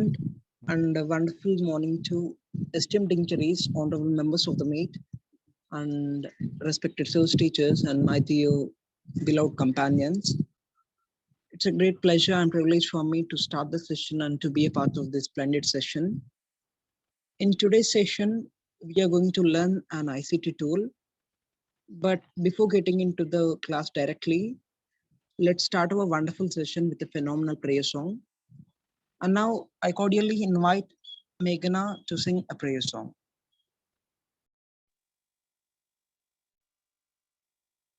And a wonderful morning to esteemed dignitaries, honorable members of the meet, and respected service teachers and my dear beloved companions. It's a great pleasure and privilege for me to start the session and to be a part of this splendid session. In today's session, we are going to learn an ICT tool. But before getting into the class directly, let's start our wonderful session with a phenomenal prayer song. And now I cordially invite Meghana to sing a prayer song.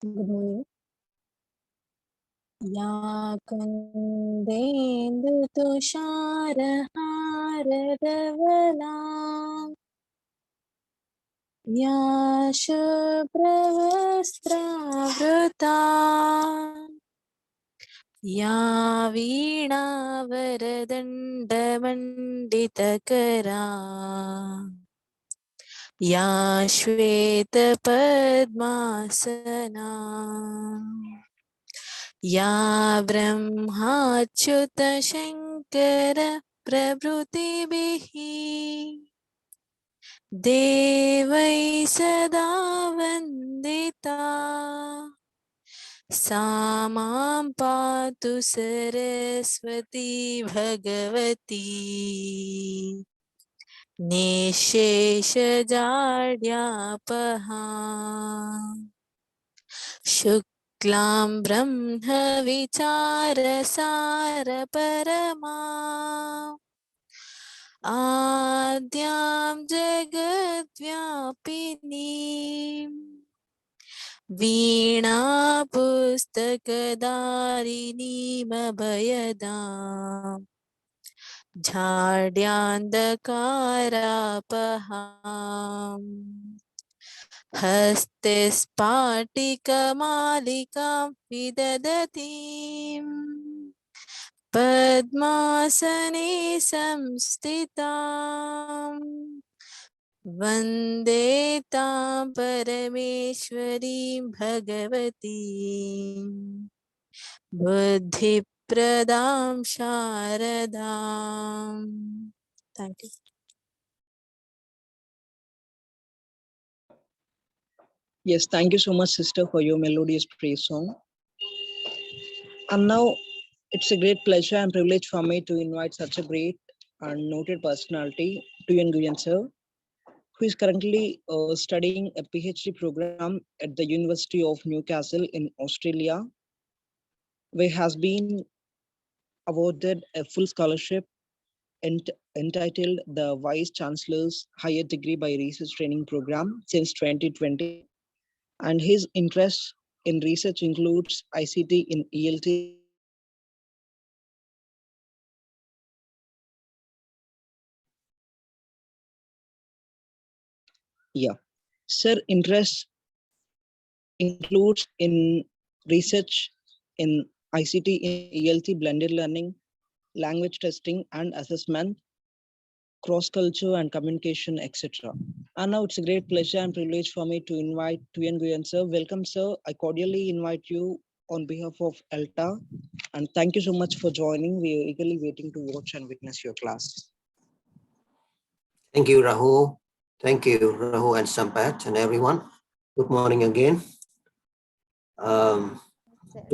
Good morning. या कुन्देन्दु तुषारहारधवला या शुभ्रवस्त्रावृता या वीणावरदण्डमण्डितकरा या श्वेतपद्मासना या ब्रह्माच्युतशङ्कर प्रभृतिभिः देवै सदा वन्दिता सा मां पातु सरस्वती भगवती निःशेषजाड्यापहा शुक्लां ब्रह्मविचारसारपरमा आद्यां जगद्व्यापिनीं वीणापुस्तकधारिणीमभयदां झाड्यान्धकारापहाम् हस्ते स्फाटिकमालिकां विदधतीं पद्मासने संस्थितां वन्दे तां परमेश्वरीं भगवतीं बुद्धिप्रदां शारदां. Thank you. Yes, thank you so much, sister, for your melodious praise song. And now it's a great pleasure and privilege for me to invite such a great and noted personality, Tuyen Nguyen sir, who is currently studying a PhD program at the University of Newcastle in Australia, where has been awarded a full scholarship entitled the Vice Chancellor's Higher Degree by Research Training Program since 2020. And his interests in research includes ICT in ELT, yeah. Sir interests includes in research in ICT in ELT, blended learning, language testing and assessment, cross-culture and communication, etc. And now it's a great pleasure and privilege for me to invite Tuyen Nguyen sir. Welcome, sir. I cordially invite you on behalf of Elta, and thank you so much for joining. We are eagerly waiting to watch and witness your class. Thank you, Rahul. Thank you, Rahul and Sampat and everyone. Good morning again. To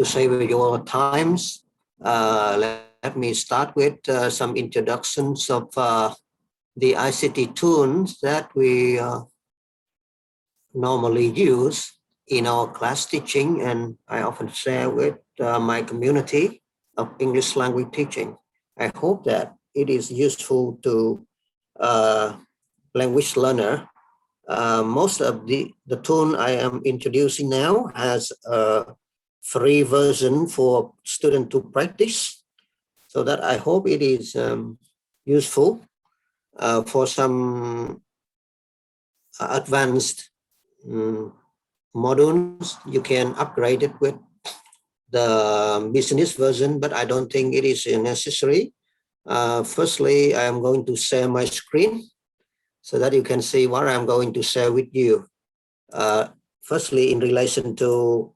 save your times, let me start with some introductions of the ICT tools that we normally use in our class teaching, and I often share with my community of English language teaching. I hope that it is useful to language learner. Most of the tool I am introducing now has a free version for students to practice, so that I hope it is useful for some advanced modules. You can upgrade it with the business version, but I don't think it is necessary. Firstly, I am going to share my screen so that you can see what I'm going to share with you. Firstly, in relation to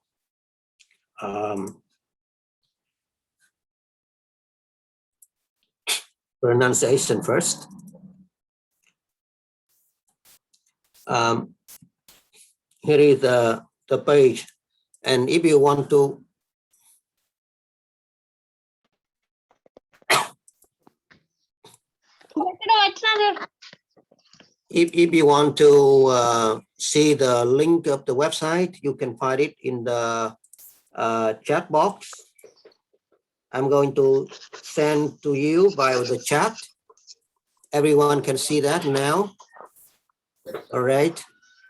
pronunciation first. Here is the page, and if you want to if you want to see the link of the website, you can find it in the chat box. I'm going to send to you via the chat. Everyone can see that now. All right.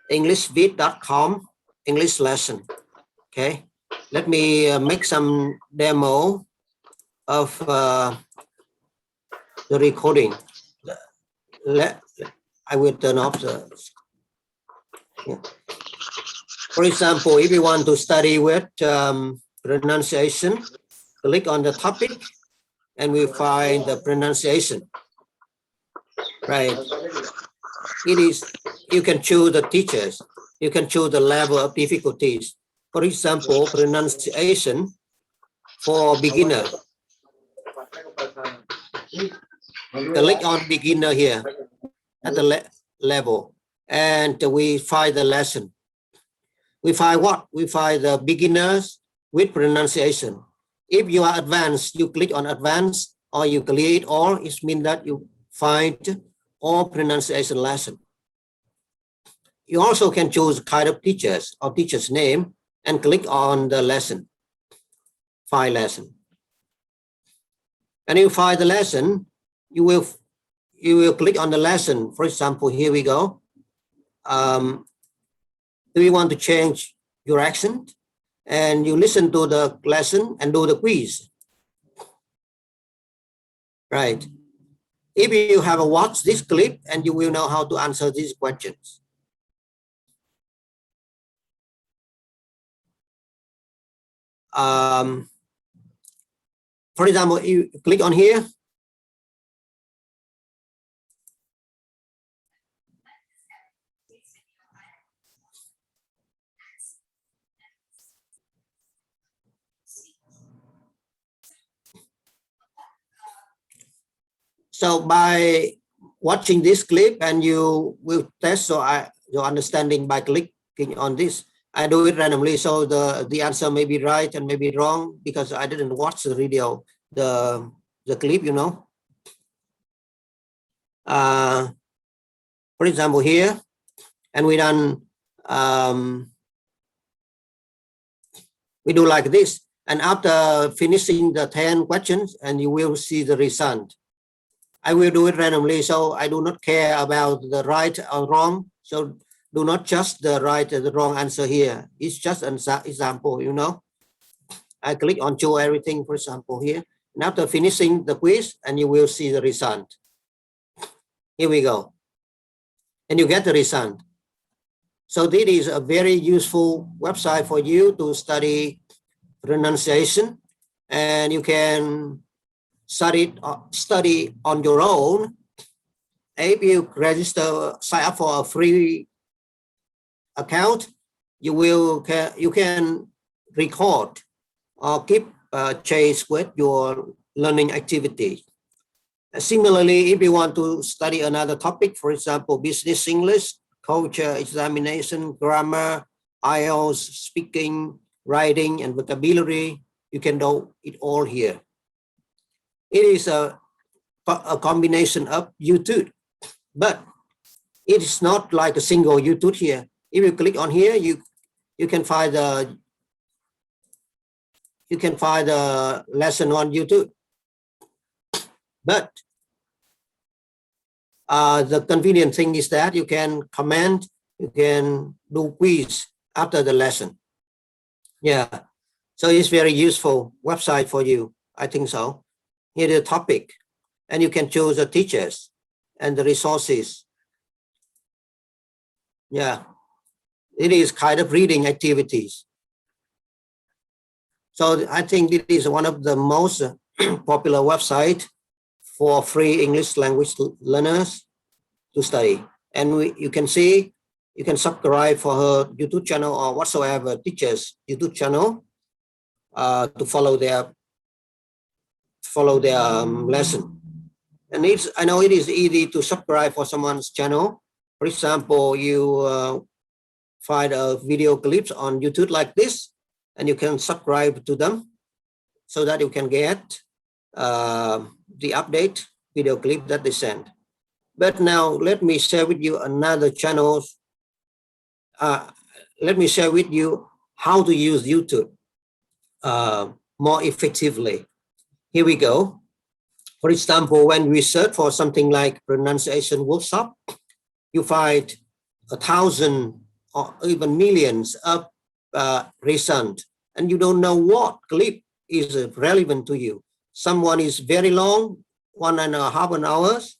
Englishvid.com, English lesson. Okay. Let me make some demo of the recording. I will turn off the. Yeah. For example, if you want to study with pronunciation, click on the topic and we find the pronunciation. Right. It is, you can choose the teachers. You can choose the level of difficulties. For example, pronunciation for beginner. Click on beginner here at the level, and we find the lesson. We find what? We find the beginners with pronunciation. If you are advanced, you click on advanced, or you click all. It means that you find all pronunciation lesson. You also can choose kind of teachers or teacher's name and click on the lesson, file lesson. And you find the lesson, you will click on the lesson. For example, here we go. Do you want to change your accent? And you listen to the lesson and do the quiz. Right. If you have watched this clip, and you will know how to answer these questions. For example, you click on here. So by watching this clip, and you will test your understanding by clicking on this. I do it randomly, so the answer may be right and may be wrong because I didn't watch the video, the clip, you know. For example, here, and we done, we do like this, and after finishing the 10 questions, and you will see the result. I will do it randomly, so I do not care about the right or wrong. So do not judge the right or the wrong answer here. It's just an example, you know. I click on choose everything, for example, here. And after finishing the quiz, and you will see the result. Here we go. And you get the result. So this is a very useful website for you to study pronunciation, and you can study on your own. If you register, sign up for a free account, you can record or keep chase with your learning activity. Similarly, if you want to study another topic, for example, business English, culture, examination, grammar, IELTS, speaking, writing, and vocabulary, you can do it all here. It is a combination of YouTube, but it is not like a single YouTube here. If you click on here, you can find the lesson on YouTube. But the convenient thing is that you can comment, you can do quiz after the lesson. Yeah, so it's very useful website for you. I think so. Here the topic, and you can choose the teachers and the resources. Yeah, it is kind of reading activities. So I think it is one of the most popular website for free English language learners to study. And you can see, you can subscribe for her YouTube channel or whatsoever teachers YouTube channel to follow their lesson. And I know it is easy to subscribe for someone's channel. For example, you find a video clips on YouTube like this, and you can subscribe to them so that you can get the update video clip that they send. But now let me share with you another channel. Let me share with you how to use YouTube more effectively. Here we go. For example, when we search for something like pronunciation workshop, you find 1,000 or even millions of results, and you don't know what clip is relevant to you. Someone is very long, 1.5 hours,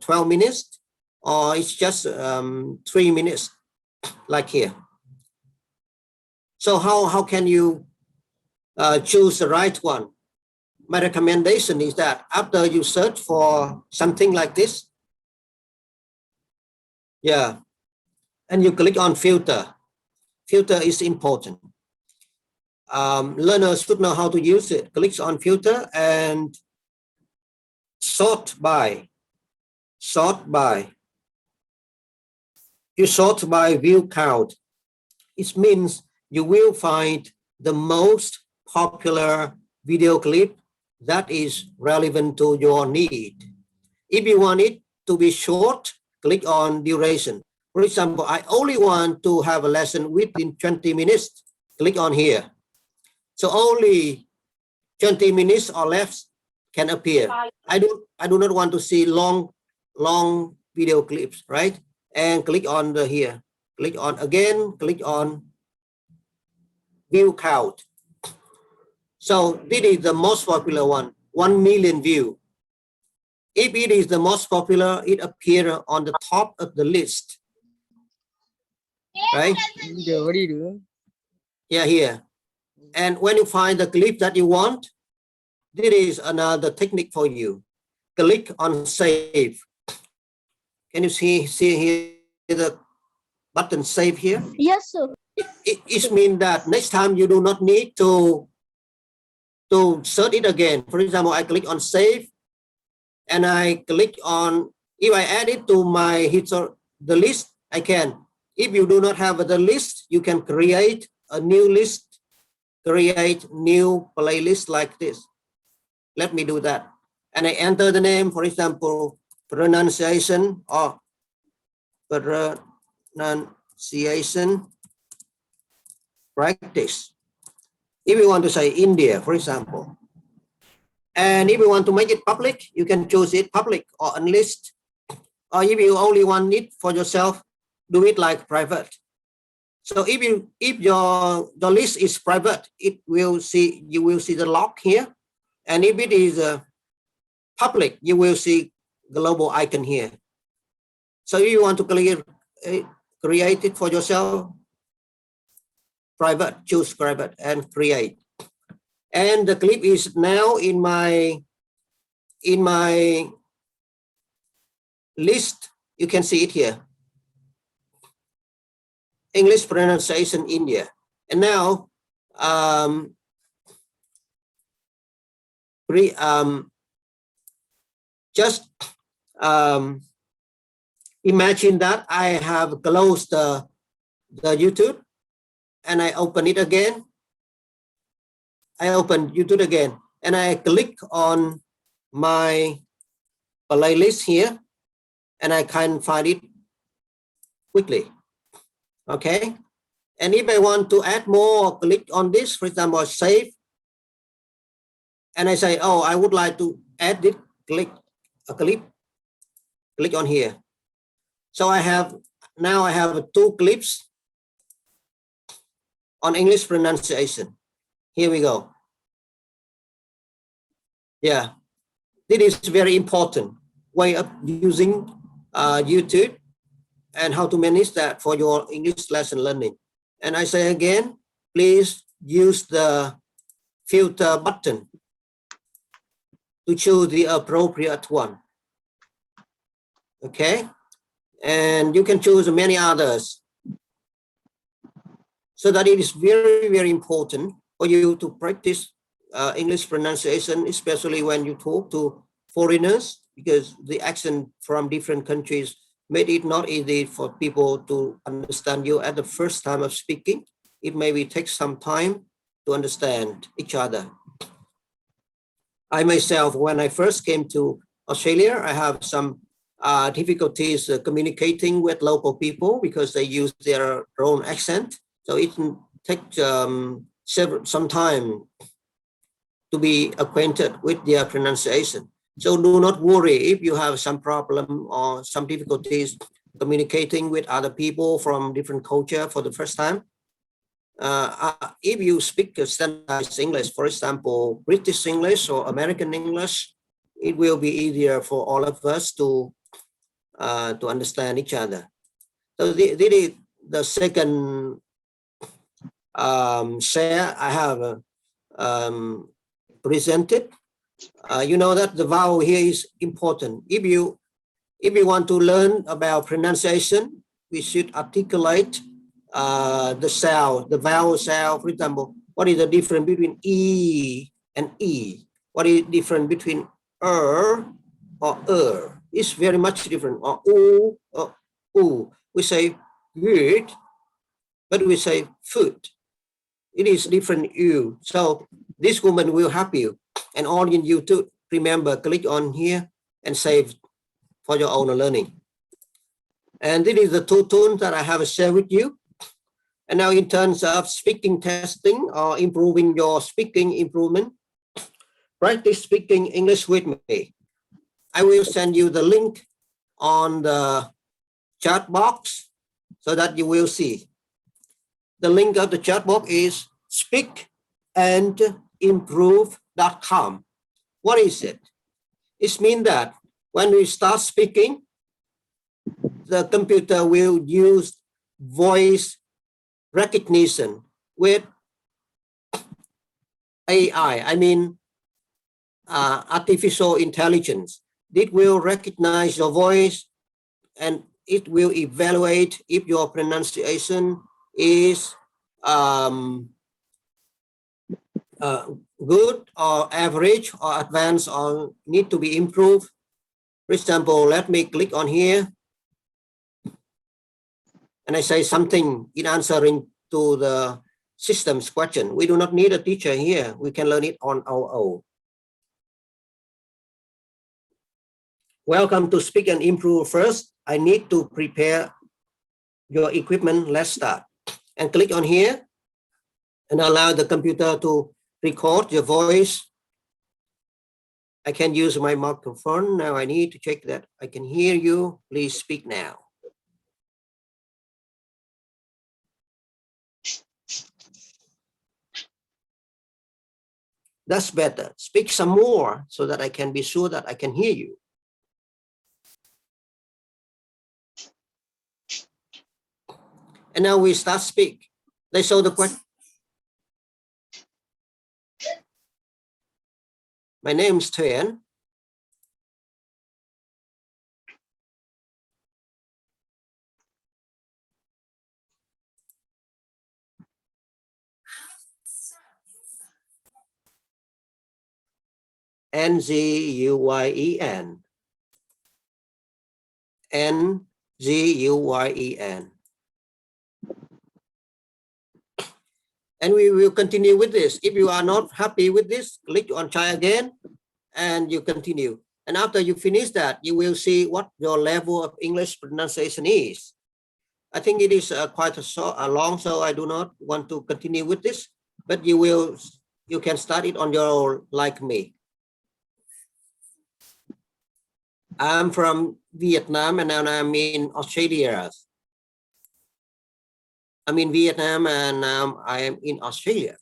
12 minutes, or it's just 3 minutes, like here. So how can you choose the right one? My recommendation is that after you search for something like this, yeah, and you click on filter. Filter is important. Learners should know how to use it. Click on filter and sort by. You sort by view count. It means you will find the most popular video clip that is relevant to your need. If you want it to be short, click on duration. For example, I only want to have a lesson within 20 minutes. Click on here. So only 20 minutes or less can appear. I do not want to see long video clips, right? And click on the here. Click on again, click on view count. So this is the most popular one, 1 million view. If it is the most popular, it appears on the top of the list, right? Yeah, here. And when you find the clip that you want, this is another technique for you. Click on save. Can you see here the button save here? Yes, sir. It means that next time you do not need to search it again. For example, I click on save and I click on, if I add it to my the list, I can. If you do not have the list, you can create a new list, create new playlist like this. Let me do that. And I enter the name, for example, pronunciation or pronunciation practice. If you want to say India, for example, and if you want to make it public, you can choose it public or unlist. Or if you only want it for yourself, do it like private. So if your list is private, you will see the lock here. And if it is public, you will see global icon here. So if you want to create it for yourself, private, choose private and create. And the clip is now in my list. You can see it here. English pronunciation India. And now just imagine that I have closed the YouTube and I open it again. I open YouTube again and I click on my playlist here and I can find it quickly. Okay. And if I want to add more, click on this, for example, save. And I say, oh, I would like to add it, click a clip, click on here. So now I have 2 clips on English pronunciation. Here we go. Yeah, this is very important way of using YouTube and how to manage that for your English lesson learning. And I say again, please use the filter button to choose the appropriate one. Okay, and you can choose many others. So that it is very, very important for you to practice English pronunciation, especially when you talk to foreigners, because the accent from different countries made it not easy for people to understand you at the first time of speaking. It maybe takes some time to understand each other. I myself, when I first came to Australia, I have some difficulties communicating with local people because they use their own accent. So it takes some time to be acquainted with their pronunciation. So do not worry if you have some problem or some difficulties communicating with other people from different culture for the first time. If you speak standardized English, for example, British English or American English, it will be easier for all of us to understand each other. So this is the second share I have presented. You know that the vowel here is important. If you want to learn about pronunciation, we should articulate the sound, the vowel sound. For example, what is the difference between E and E? What is the difference between or It's very much different. Or oo or oo. We say good, but we say food. It is different you. So this woman will help you, and all you to remember, click on here and save for your own learning. And this is the two tools that I have shared with you. And now in terms of speaking testing or improving your speaking improvement, practice speaking English with me. I will send you the link on the chat box so that you will see. The link of the chat box is speakandimprove.com. What is it? It means that when we start speaking, the computer will use voice recognition with AI, I mean artificial intelligence. It will recognize your voice and it will evaluate if your pronunciation is good or average or advanced or need to be improved. For example, let me click on here and I say something in answering to the system's question. We do not need a teacher here. We can learn it on our own. Welcome to Speak and Improve. First, I need to prepare your equipment. Let's start. And click on here and allow the computer to record your voice. I can use my microphone. Now I need to check that I can hear you. Please speak now. That's better. Speak some more so that I can be sure that I can hear you. And now we start speak. They show the question. My name is Tuyen. Nguyen. Nguyen. And we will continue with this. If you are not happy with this, click on try again and you continue. And after you finish that, you will see what your level of English pronunciation is. I think it is quite a long, so I do not want to continue with this, but you can start it on your own like me. I'm from Vietnam and now I'm in Australia. I'm in Vietnam and now I am in Australia.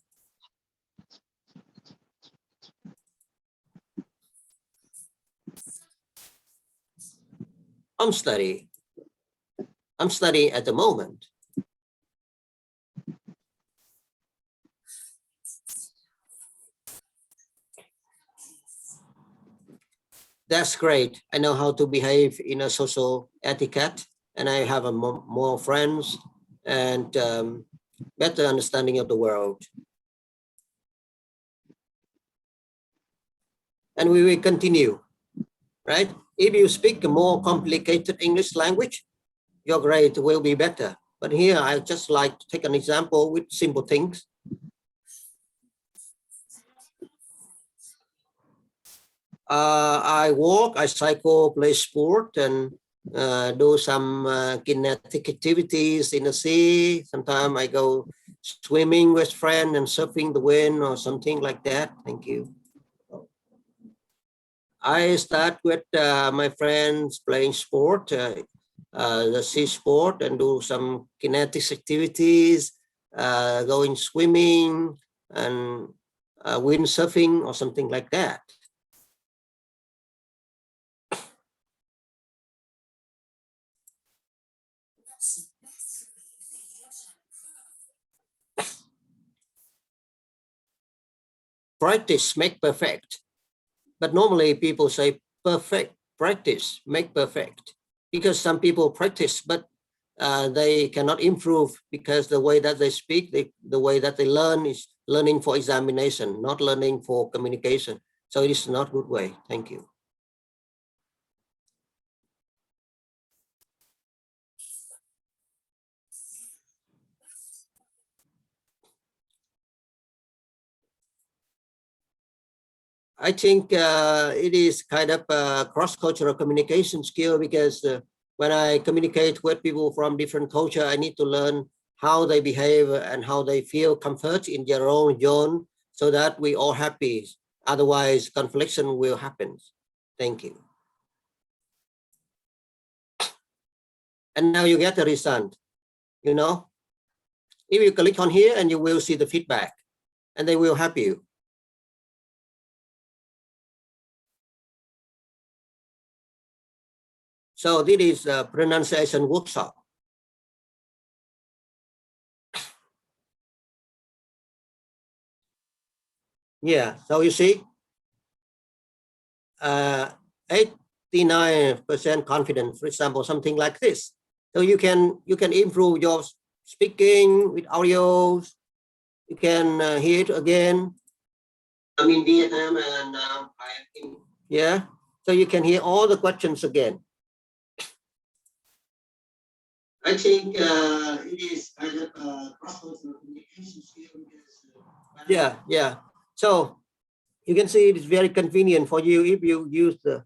I'm studying at the moment. That's great. I know how to behave in a social etiquette and I have more friends and better understanding of the world. And we will continue. right? If you speak a more complicated English language, your grade will be better. But here, I just like to take an example with simple things. I walk, I cycle, play sport, and do some kinetic activities in the sea. Sometimes I go swimming with friends and surfing the wind or something like that. Thank you. I start with my friends playing sport, the sea sport, and do some kinetic activities, going swimming and windsurfing or something like that. Practice make perfect. But normally people say perfect practice make perfect, because some people practice, but they cannot improve because the way that they speak, the way that they learn is learning for examination, not learning for communication. So it is not a good way. Thank you. I think it is kind of a cross-cultural communication skill, because when I communicate with people from different culture, I need to learn how they behave and how they feel comfort in their own zone, so that we all happy. Otherwise, conflict will happen. Thank you. And now you get the result. You know, if you click on here, and you will see the feedback, and they will help you. So this is a pronunciation workshop. Yeah, so you see, 89% confidence, for example, something like this. So you can improve your speaking with audios. You can hear it again. I'm in Vietnam, and yeah, so you can hear all the questions again. I think it is kind of cross-cultural communication skill. Yeah. So you can see it is very convenient for you if you use the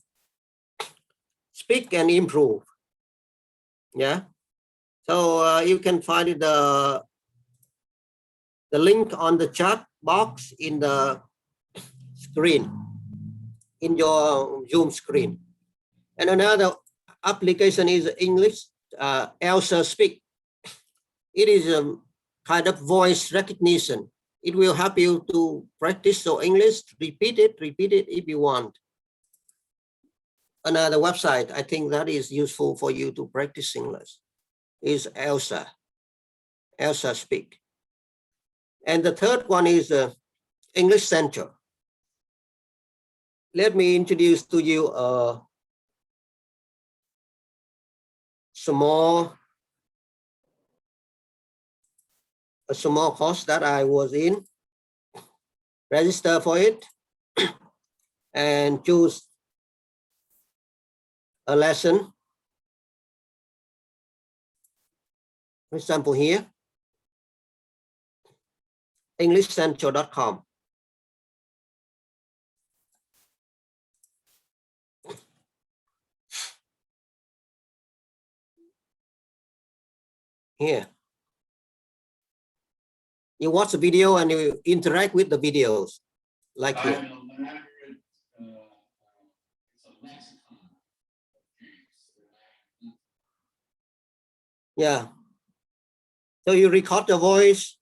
speak and improve. Yeah. So you can find the link on the chat box in the screen, in your Zoom screen. And another application is English Elta Speak. It is a kind of voice recognition. It will help you to practice your English. Repeat it if you want. Another website, I think that is useful for you to practice English, is Elta Speak. And the third one is English Center. Let me introduce to you a small course that I was in. Register for it and choose a lesson. For example, here, englishcentral.com. Here. You watch the video and you interact with the videos, like here. Yeah. So you record the voice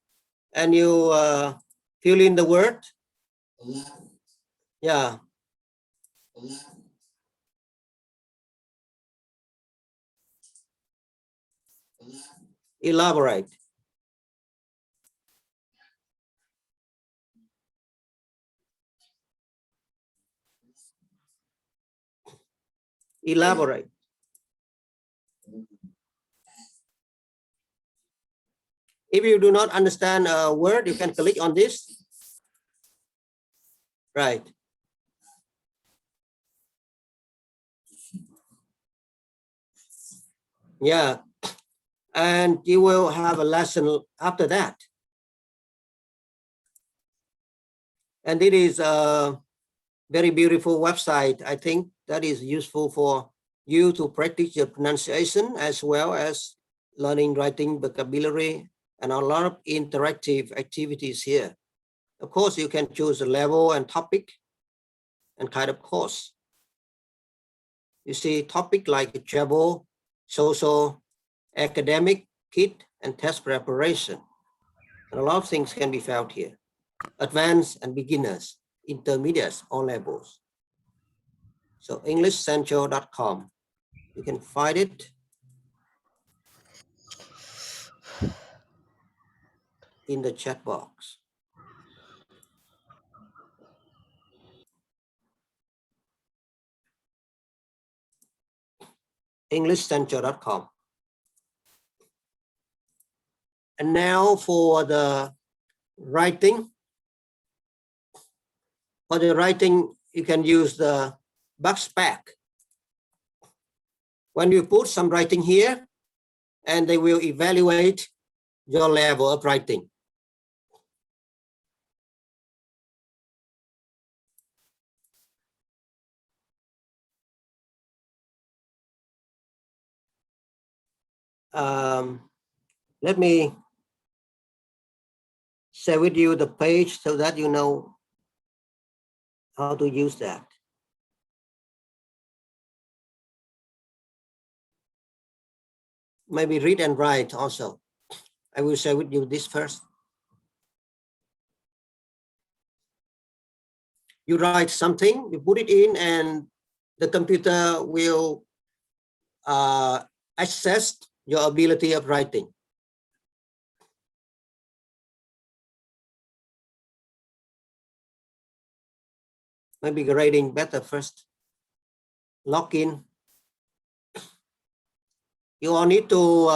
and you fill in the word. Yeah. Elaborate. Elaborate. If you do not understand a word, you can click on this. Right. Yeah, and you will have a lesson after that. And it is a very beautiful website. I think that is useful for you to practice your pronunciation as well as learning writing vocabulary and a lot of interactive activities here. Of course, you can choose a level and topic and kind of course. You see topic like travel, social, academic, kit, and test preparation. And a lot of things can be found here. Advanced and beginners, intermediates, all levels. So englishcentral.com. You can find it in the chat box. englishcentral.com. And now for the writing. For the writing, you can use the box pack. When you put some writing here, and they will evaluate your level of writing. Let me share with you the page so that you know how to use that. Maybe read and write also. I will share with you this first. You write something, you put it in, and the computer will assess your ability of writing. Maybe grading better first. Log in. You all need to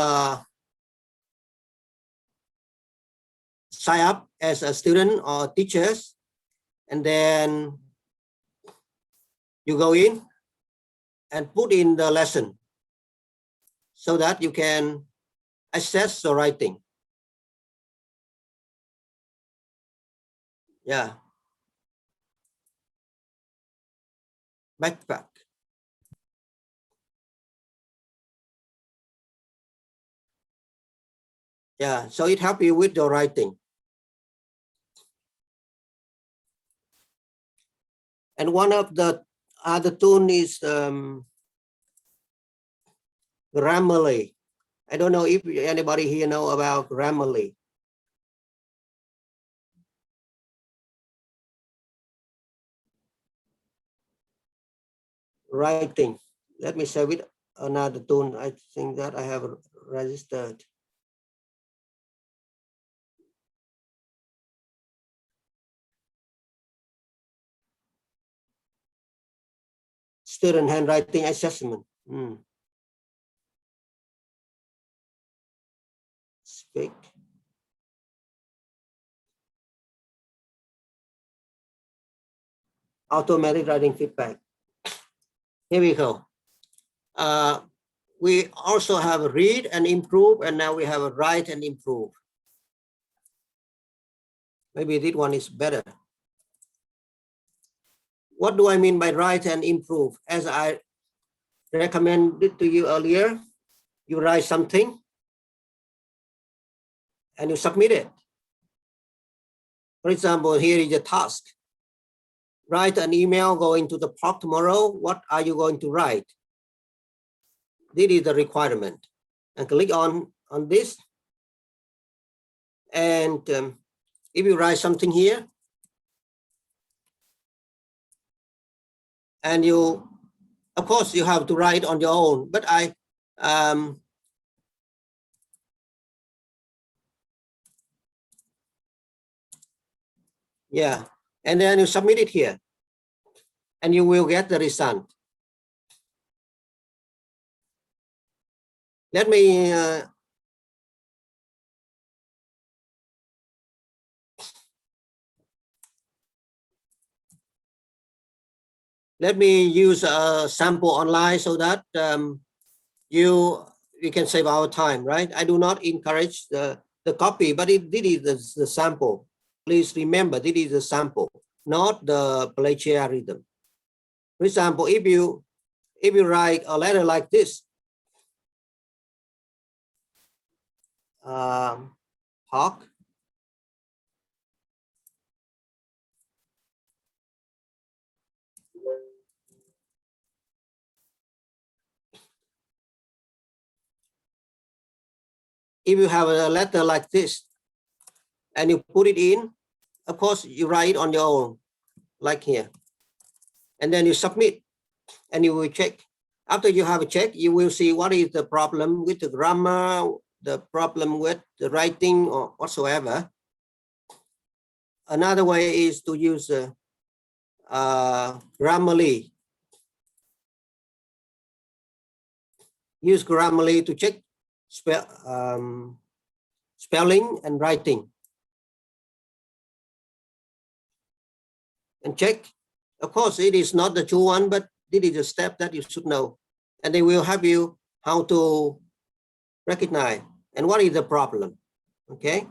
sign up as a student or teachers, and then you go in and put in the lesson so that you can assess the writing. Yeah. Backpack. Yeah, so it helps you with your writing. And one of the other tool is Grammarly. I don't know if anybody here know about Grammarly. Writing. Let me say with another tool. I think that I have registered. Student handwriting assessment. Speak. Automatic writing feedback. Here we go. We also have a read and improve, and now we have a write and improve. Maybe this one is better. What do I mean by write and improve? As I recommended to you earlier, you write something and you submit it. For example, here is a task. Write an email going to the PROC tomorrow. What are you going to write? This is the requirement. And click on this. And if you write something here, and you, of course, you have to write on your own, but yeah, and then you submit it here, and you will get the result. Let me use a sample online so that you we can save our time, right? I do not encourage the copy, but this is the sample. Please remember, this is the sample, not the plagiarism. For example, if you write a letter like this, Hawk, if you have a letter like this and you put it in, of course you write on your own, like here, and then you submit and you will check. After you have a check, you will see what is the problem with the grammar, the problem with the writing or whatsoever. Another way is to use Grammarly. Use Grammarly to check spelling and writing. And check. Of course, it is not the true one, but this is a step that you should know. And they will help you how to recognize and what is the problem. Okay,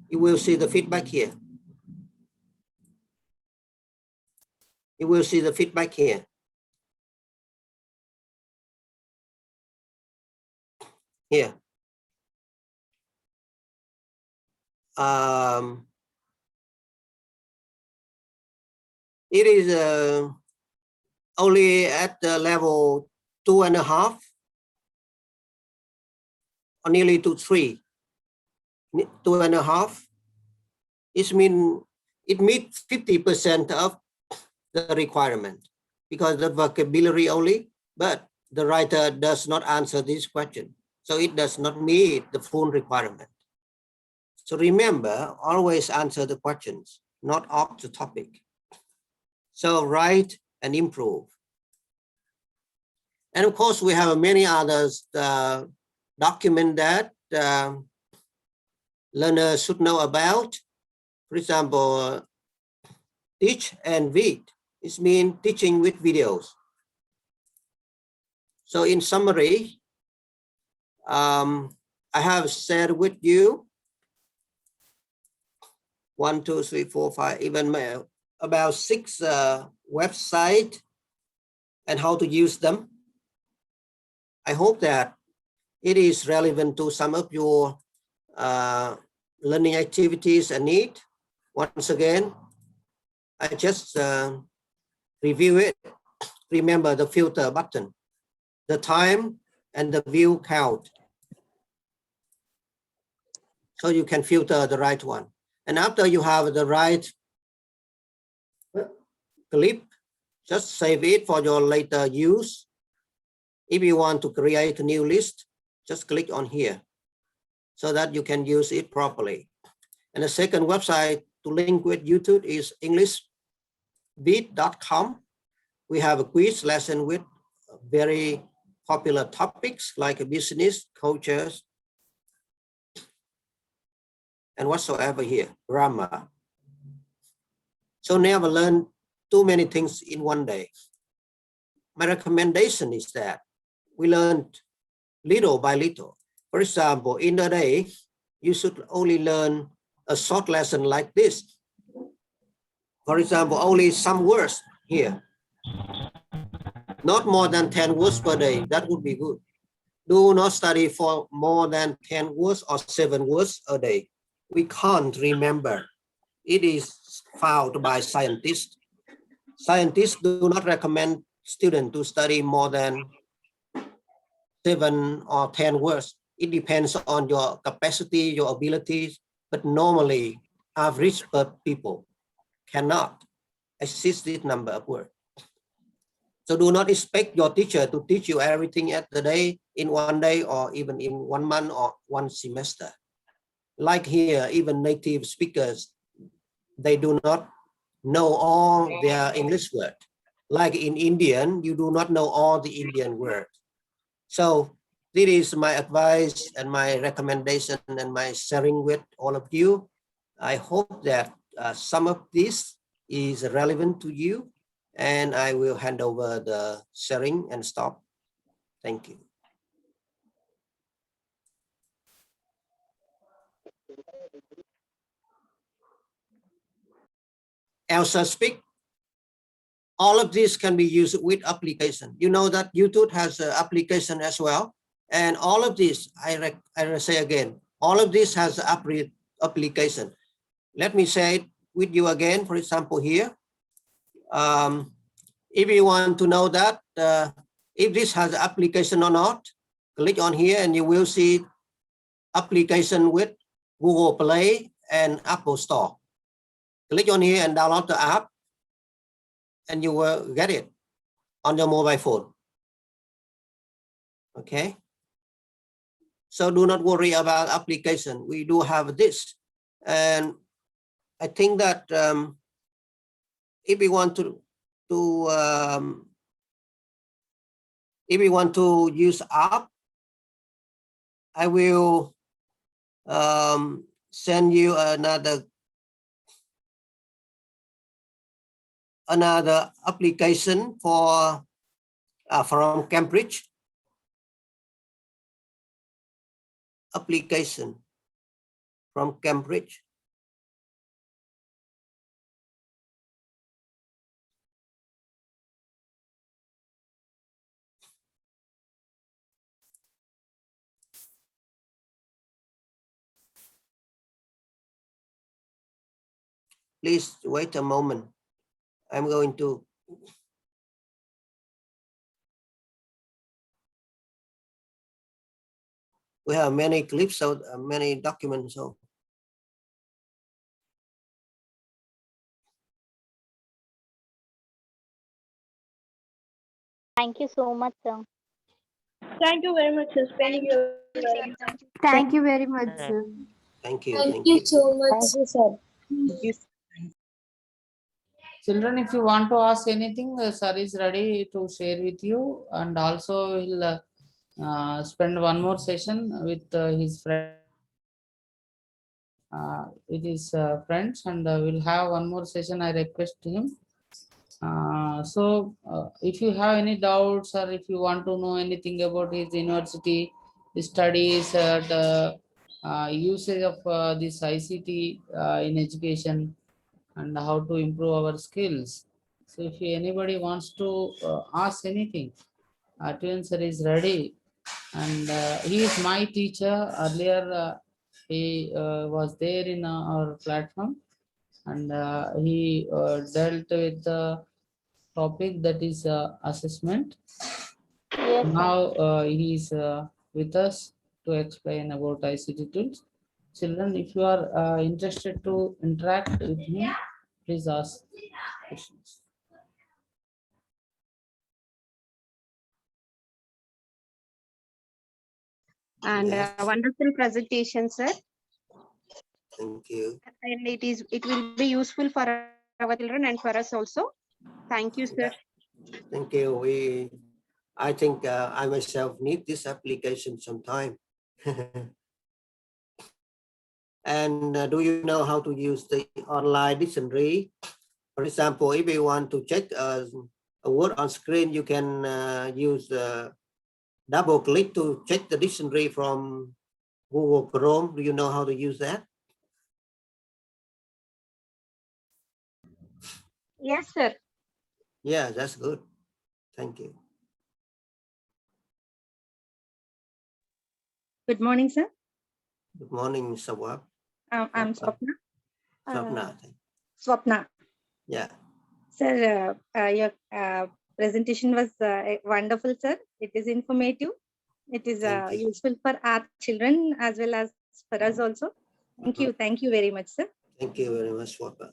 you will see the feedback here. You will see the feedback here. Here. It is only at the level 2.5 or nearly to 3. 2.5. It meets 50% of the requirement because the vocabulary only, but the writer does not answer this question. So it does not meet the full requirement. So remember, always answer the questions, not off the topic. So write and improve. And of course, we have many others document that learners should know about. For example, teach and read. It means teaching with videos. So in summary, I have shared with you 1, 2, 3, 4, 5, even about 6 websites and how to use them. I hope that it is relevant to some of your learning activities and need. Once again, I just review it. Remember the filter button, the time and the view count. So you can filter the right one. And after you have the right clip, just save it for your later use. If you want to create a new list, just click on here so that you can use it properly. And the second website to link with YouTube is englishbeat.com. We have a quiz lesson with very popular topics like business, cultures, and whatsoever here, grammar. So never learn too many things in one day. My recommendation is that we learn little by little. For example, in a day, you should only learn a short lesson like this. For example, only some words here. Not more than 10 words per day, that would be good. Do not study for more than 10 words or 7 words a day. We can't remember. It is found by scientists. Scientists do not recommend students to study more than 7 or 10 words. It depends on your capacity, your abilities, but normally average per people cannot exceed this number of words. So do not expect your teacher to teach you everything at the day in one day or even in 1 month or 1 semester. Like here, even native speakers, they do not know all their English words. Like in Indian, you do not know all the Indian words. So this is my advice and my recommendation and my sharing with all of you. I hope that some of this is relevant to you, and I will hand over the sharing and stop. Thank you. Elsa speak. All of this can be used with application. You know that YouTube has an application as well. And all of this, I say again, all of this has application. Let me say it with you again. For example, here, if you want to know that if this has application or not, click on here and you will see application with Google Play and Apple Store. Click on here and download the app and you will get it on your mobile phone. Okay. So do not worry about application. We do have this. And I think that if we want to use app, I will send you another application for from Cambridge. Application from Cambridge. Please wait a moment. I'm going to. We have many clips, so many documents. So Thank you so much, sir. Thank you very much, sir. Thank you. Thank you very much, sir. thank you. Thank you so much. Thank you, sir. Thank you. Children, if you want to ask anything, sir is ready to share with you, and also he'll spend one more session with his friend. With his friends, and we'll have one more session. I request him. If you have any doubts or if you want to know anything about his university studies, the usage of this ICT in education, and how to improve our skills. So if anybody wants to ask anything, Tuyen sir is ready, and he is my teacher. Earlier, he was there in our platform, and he dealt with the topic that is assessment. Yes, sir. Now he is with us to explain about ICT tools. Children, if you are interested to interact with him, please ask questions. And Yes. wonderful presentation, sir. Thank you. And it will be useful for our children and for us also. Thank you, sir. Thank you. I think I myself need this application sometime. And do you know how to use the online dictionary? For example, if you want to check a word on screen, you can use double click to check the dictionary from Google Chrome. Do you know how to use that? Yes, sir. Yeah, that's good. Thank you. Good morning, sir. Good morning, Sawab. I'm Swapna. Swapna. Swapna. Yeah. Sir, your presentation was wonderful, sir. It is informative. It is Thank you. useful for our children as well as for us also. Thank you. Thank you very much, sir. Thank you very much, Swapna.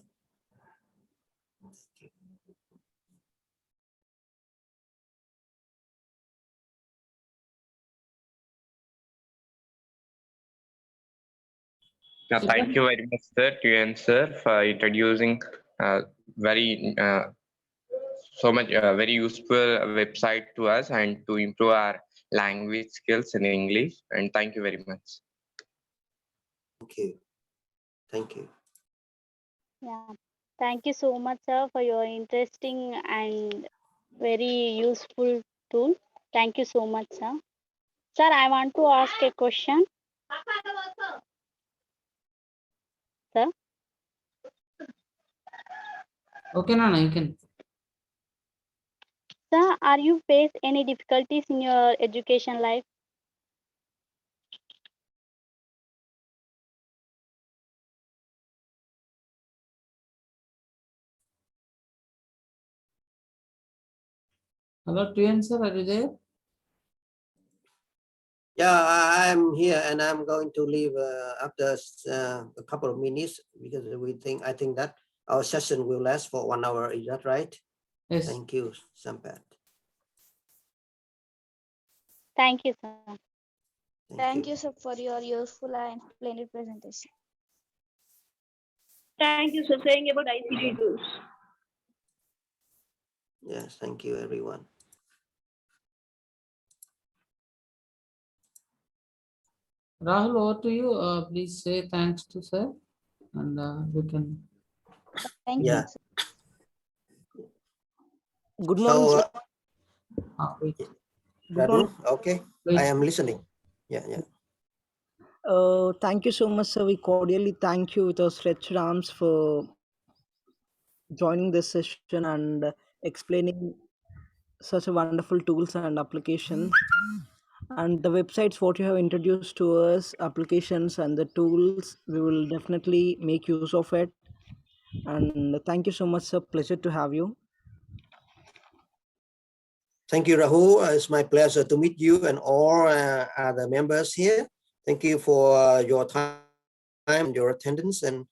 Thank you very much, sir, Tuyen sir, for introducing very very useful website to us and to improve our language skills in English. And thank you very much. Thank you. Thank you. Yeah. Thank you so much, sir, for your interesting and very useful tool. Thank you so much, sir. Sir, I want to ask a question. sir. Okay, Nana, you can. Sir, are you face any difficulties in your education life? Hello, Tuyen sir, are you there? Yeah, I'm here and I'm going to leave after a couple of minutes because I think that our session will last for 1 hour. Is that right? Yes. Thank you, Sampat. Thank you, sir. Thank you, sir, for your useful and splendid presentation. Thank you, sir, saying about ICT tools. Yes, thank you, everyone. Rahul, over to you. Please say thanks to sir, and we can. Thank Yeah. you, sir. Good morning, So, sir. Wait. Good morning. Radu, okay, Please. I am listening. Yeah. Thank you so much, sir. We cordially thank you with our stretched arms for joining this session and explaining such a wonderful tools and applications. And the websites what you have introduced to us, applications and the tools, we will definitely make use of it. And thank you so much, sir. Pleasure to have you. Thank you, Rahul. It's my pleasure to meet you and all other members here. Thank you for your time, your attendance, and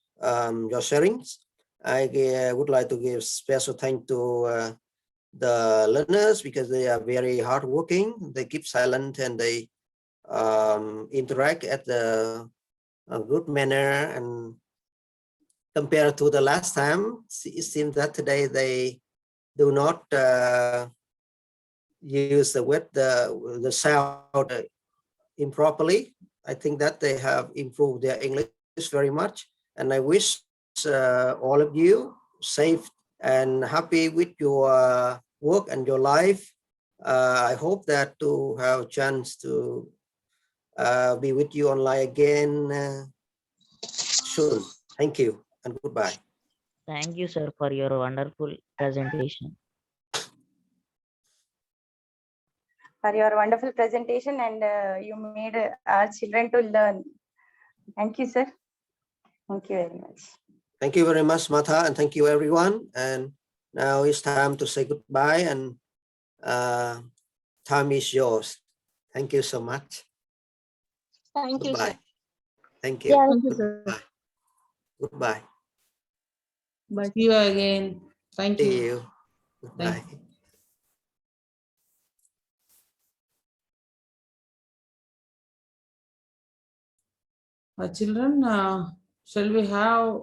your sharings. I would like to give special thanks to the learners because they are very hardworking. They keep silent and they interact at a good manner. And compared to the last time, it seems that today they do not use the sound improperly. I think that they have improved their English very much. And I wish all of you safe and happy with your work and your life. I hope that to have a chance to be with you online again soon. Thank you and goodbye. Thank you, sir, for your wonderful presentation. For your wonderful presentation, and you made our children to learn. Thank you, sir. Thank you very much. Thank you very much, Martha, and thank you, everyone. And now it's time to say goodbye, and time is yours. Thank you so much. Thank you, Goodbye. sir. Thank you. Yeah. Thank you, sir. Goodbye. Goodbye. See you again. Thank See you. you. Goodbye. Children, shall we have